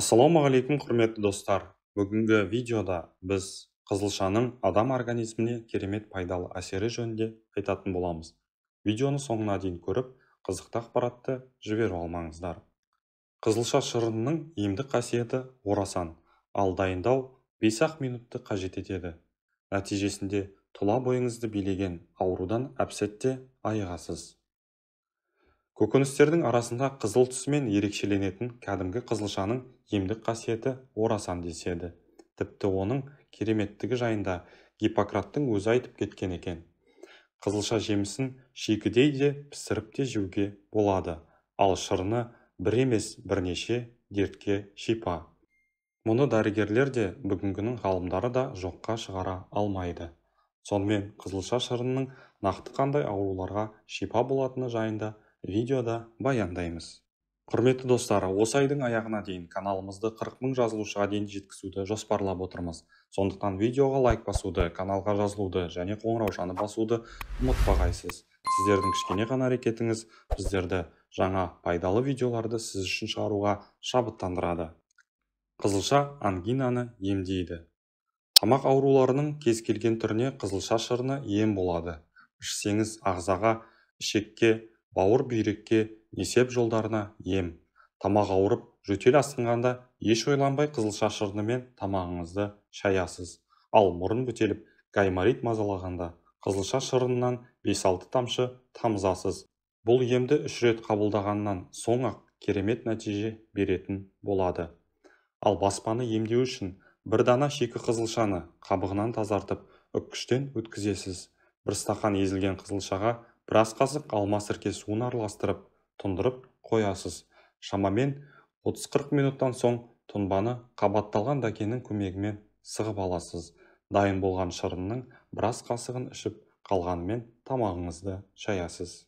Ассалаумағалейкум құрметті достар. Бүгінгі видеода біз қызылшаның адам организміне керемет пайдалы әсері жөнінде айтатын боламыз. Видеоны соңына дейін көріп, қызықты ақпаратты жіберіп алмаңыздар. Қызылша шырынының емдік қасиеті орасан, ал дайындау 5-ақ минутты қажет етеді. Нәтижесінде тұла бойыңызды билеген аурудан әп-сәтте айығасыз. Көкөністердің арасында қызыл түсімен ерекшеленетін кәдімгі қызылшаның емдік қасиеті орасан деседі. Тіпті оның кереметтігі жайында Гиппократтың өзі айтып кеткен екен. Қызылша жемісін шикідей де пісіріп те жеуге болады, ал шырыны бір емес бірнеше дертке шипа. Мұны дәрігерлер де бүгінгінің ғалымдары да жоққа шығара алмайды. Сонымен қызылша шырынының нақты қандай ауруларға шипа болатыны жайында видеода баяндаймыз. Құрметті достар, осы айдың аяғына дейін каналымызды 40 000 жазылушыға дейін жеткізуді жоспарлап отырмыз. Сондықтан видеоға лайк басуды, каналға жазылуды және қоңыраушаны басуды ұмытпағайсыз. Сіздердің кішкене ғана әрекетіңіз біздерді жаңа пайдалы видеоларды сіз үшін шығаруға шабыттандырады. Қызылша ангинаны емдейді. Тамақ ауруларының кез келген түріне қызылша шырыны ем болады. Ішсеңіз ағзаға, ішекке, бауыр бүйрекке, несеп жолдарына ем. Тамақ ауырып, жөтел асқынғанда еш ойланбай қызылша шырынымен тамағыңызды шаясыз. Ал мұрын бітеліп, гайморит мазалағанда қызылша шырынынан 5-6 тамшы тамызасыз. Бұл емді 3 рет қабылдағаннан соң-ақ керемет нәтиже беретін болады. Ал баспаны емдеу үшін бір дана шикі қызылшаны қабығынан тазартып, үккіштен өткізесіз. Бір стақан езілген қызылшаға біраз қасық алма сірке суын араластырып, тұндырып қоясыз. Шамамен 30-40 минуттан соң тұнбаны қабатталған дәкенің көмегімен сығып аласыз. Дайын болған шырынның біраз қасығын ішіп, қалғанымен тамағыңызды шаясыз.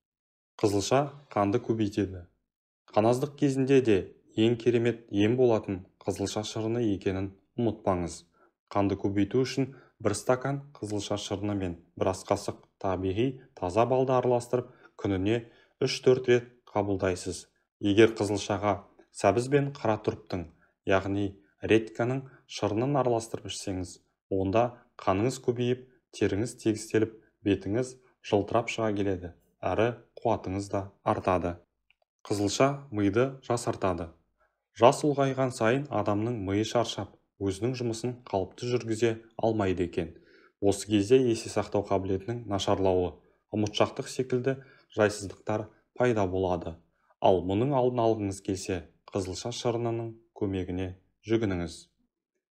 Қызылша қанды көбейтеді. Қаназдық кезінде де ең керемет ем болатын қызылша шырыны екенін ұмытпаңыз. Қанды көбейту үшін бір стакан қызылша шырыны мен біраз қасық табиғи таза балды араластырып, күніне 3-4 рет қабылдайсыз. Егер қызылшаға сәбіз бен қара тұрыптың, яғни редьканың шырынын араластырып ішсеңіз, онда қаныңыз көбейіп, теріңіз тегістеліп, бетіңіз жылтырап шыға келеді, әрі қуатыңыз да артады. Қызылша миды жасартады. Жас ұлғайған сайын адамның миы шаршап, өзінің жұмысын қалыпты жүргізе алмайды екен. Осы кезде есе сақтау қабілетінің нашарлауы, ұмытшақтық секілді жайсыздықтар пайда болады. Ал мұның алдын алғыңыз келсе, қызылша шырынының көмегіне жүгініңіз.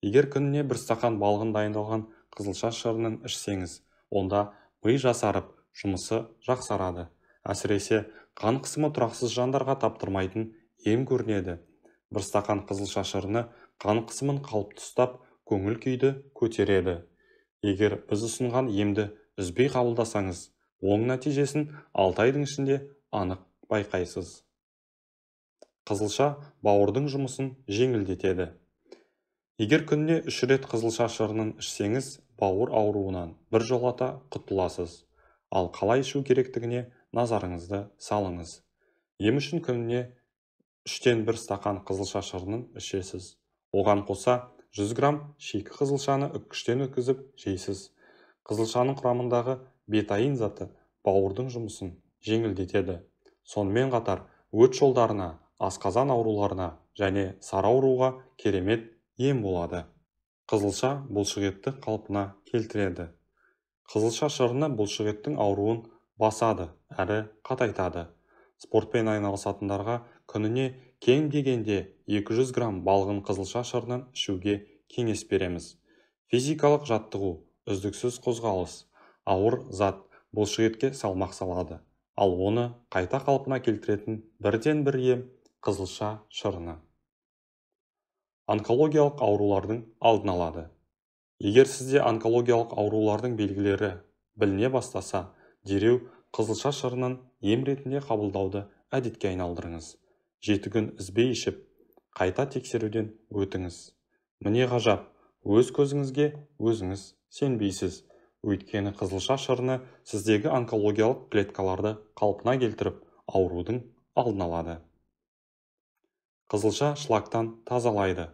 Егер күніне бір стақан балғын дайындалған қызылша шырынын ішсеңіз, онда ми жасарып, жұмысы жақсарады. Әсіресе қан қысымы тұрақсыз жандарға таптырмайтын ем көрінеді. Бір стақан қызылша шырыны қан қысымын қалыпты ұстап, көңіл күйді көтереді. Егер біз ұсынған емді үзбей қабылдасаңыз, оң нәтижесін 6 айдың ішінде анық байқайсыз. Қызылша бауырдың жұмысын жеңілдетеді. Егер күніне 3 рет қызылша шырынын ішсеңіз, бауыр ауруынан біржолата құтыласыз. Ал қалай ішу керектігіне назарыңызды салыңыз. Ем үшін күніне 3-тен 1 стақан қызылша шырынын ішесіз. Оған қоса 100 грамм шикі қызылшаны үккіштен өткізіп жейсіз. Қызылшаның құрамындағы бетаин заты бауырдың жұмысын жеңілдетеді. Сонымен қатар өт жолдарына, асқазан ауруларына және сары ауруға керемет ем болады. Қызылша бұлшықетті қалпына келтіреді. Қызылша шырыны бұлшықеттің ауруын басады, әрі қатайтады. Спортпен айналысатындарға күніне кем дегенде 200 грамм балғын қызылша шырынын ішуге кеңес береміз. Физикалық жаттығу, үздіксіз қозғалыс, ауыр зат бұлшықетке салмақ салады. Ал оны қайта қалпына келтіретін бірден-бір ем қызылша шырыны. Онкологиялық аурулардың алдын алады. Егер сізде онкологиялық аурулардың белгілері біліне бастаса, дереу қызылша шырынын ем ретінде қабылдауды әдетке айналдырыңыз. 7 күн үзбей ішіп, қайта тексеруден өтіңіз. Міне ғажап, өз көзіңізге өзіңіз сенбейсіз. Өйткені қызылша шырыны сіздегі онкологиялық клеткаларды қалпына келтіріп, аурудың алдын алады. Қызылша шлактан тазалайды.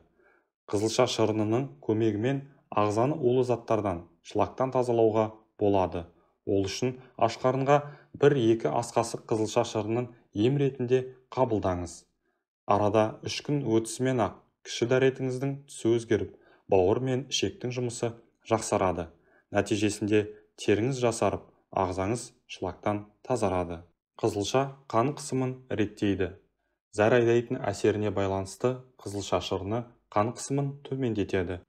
Қызылша шырынының көмегімен ағзаны улы заттардан шлактан тазалауға болады. Ол үшін аш қарынға 1-2 ас қасық қызылша шырынын ем ретінде қабылдаңыз. Арада 3 күн өтісімен ақ кіші дәретіңіздің түсі өзгеріп, бауыр мен ішектің жұмысы жақсарады. Нәтижесінде теріңіз жасарып, ағзаңыз шлактан тазарады. Қызылша қан қысымын реттейді. Зәр айдайтын әсеріне байланысты қызылша шырыны қан қысымын төмендетеді.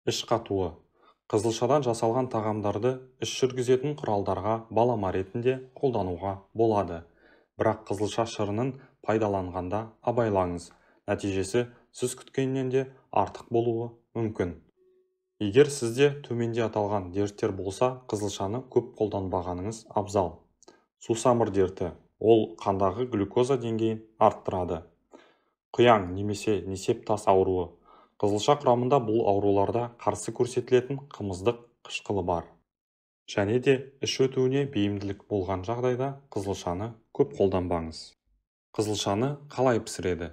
Іш қатуы. Қызылшадан жасалған тағамдарды іш жүргізетін құралдарға балама ретінде қолдануға болады. Бірақ қызылша шырынын пайдаланғанда абайлаңыз. Нәтижесі сіз күткеннен де артық болуы мүмкін. Егер сізде төменде аталған дерттер болса, қызылшаны көп қолданбағаныңыз абзал. Сусамыр дерті. Ол қандағы глюкоза деңгейін арттырады. Құяң немесе несеп тас ауруы. Қызылша құрамында бұл ауруларда қарсы көрсетілетін қымыздық қышқылы бар. Және де іш өтуіне бейімділік болған жағдайда қызылшаны көп қолданбаңыз. Қызылшаны қалай пісіреді?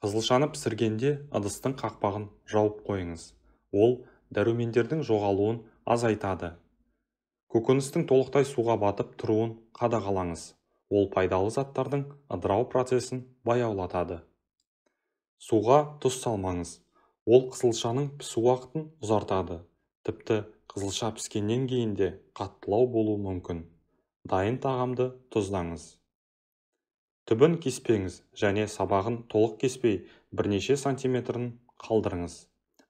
Қызылшаны пісіргенде ыдыстың қақпағын жауып қойыңыз. Ол дәрумендердің жоғалуын азайтады. Көкөністің толықтай суға батып тұруын қадағалаңыз. Ол пайдалы заттардың ыдырау процесін баяулатады. Суға тұз салмаңыз. Ол қызылшаның пісу уақытын ұзартады. Тіпті қызылша піскеннен кейін де қаттылау болуы мүмкін. Дайын тағамды тұздаңыз. Түбін кеспеңіз және сабағын толық кеспей бірнеше сантиметрін қалдырыңыз.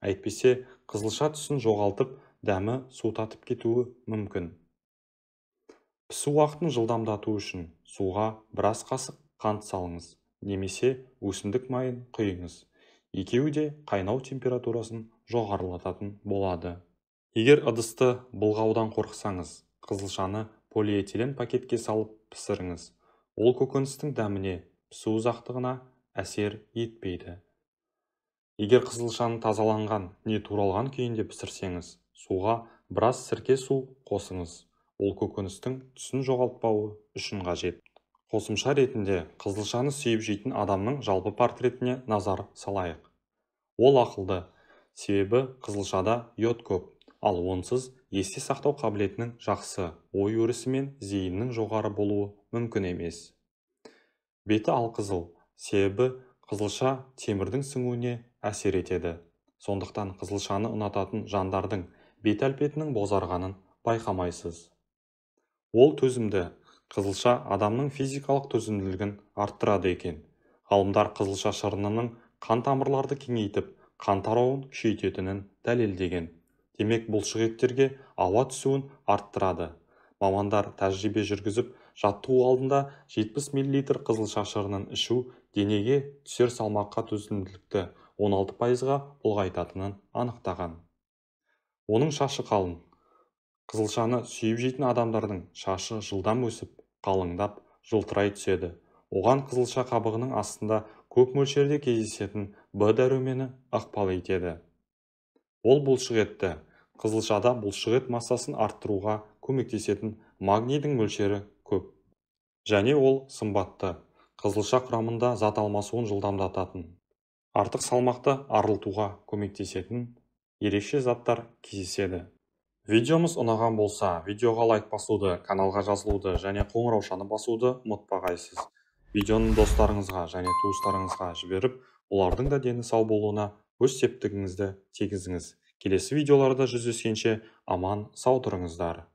Әйтпесе қызылша түсін жоғалтып, дәмі суытатып кетуі мүмкін. Пісу уақытын жылдамдату үшін суға 1 ас қасық қант салыңыз, немесе өсімдік майын құйыңыз. Екеуі де қайнау температурасын жоғарылататын болады. Егер ыдысты былғаудан қорықсаңыз, қызылшаны полиэтилен пакетке салып пісіріңіз. Ол көкөністің дәміне, пісу ұзақтығына әсер етпейді. Егер қызылшаны тазаланған не туралған күйінде пісірсеңіз, суға 1 ас сірке су қосыңыз. Ол көкөністің түсін жоғалтпауы үшін қажет. Қосымша ретінде қызылшаны сүйіп жейтін адамның жалпы портретіне назар салайық. Ол ақылды, себебі қызылшада йод көп, ал онсыз есте сақтау қабілетінің жақсы, ой өрісі мен зейіннің жоғары болуы мүмкін емес. Беті алқызыл, себебі қызылша темірдің сіңуіне әсер етеді. Сондықтан қызылшаны ұнататын жандардың бет әлпетінің бозарғанын байқамайсыз. Ол төзімді. Қызылша адамның физикалық төзімділігін арттырады екен. Ғалымдар қызылша шырынының қан тамырларды кеңейтіп, қан тарауын күшейтетінін дәлелдеген. Демек, бұлшық еттерге ауа түсуін арттырады. Мамандар тәжірибе жүргізіп, жаттығу алдында 70 мл қызылша шырынын ішу денеге түсер салмаққа төзімділікті 16%-ға ұлғайтатынын анықтаған. Оның шашы қалың. Қызылшаны сүйіп жейтін адамдардың шашы жылдам өсіп, қалыңдап, жылтырай түседі. Оған қызылша қабығының астында көп мөлшерде кездесетін В дәрумені ықпал етеді. Ол бұлшық етті. Қызылшада бұлшық ет массасын арттыруға көмектесетін магнийдің мөлшері көп. Және ол сымбатты. Қызылша құрамында зат алмасуын жылдамдататын. Артық салмақты арылтуға көмектесетін ерекше заттар кездеседі. Видеомыз ұнаған болса, видеоға лайк басуды, каналға жазылуды және қоңыраушаны басуды ұмытпағайсыз. Видеоны достарыңызға және туыстарыңызға жіберіп, олардың да дені сау болуына өз септігіңізді тигізіңіз. Келесі видеоларда жүздескенше аман сау тұрыңыздар.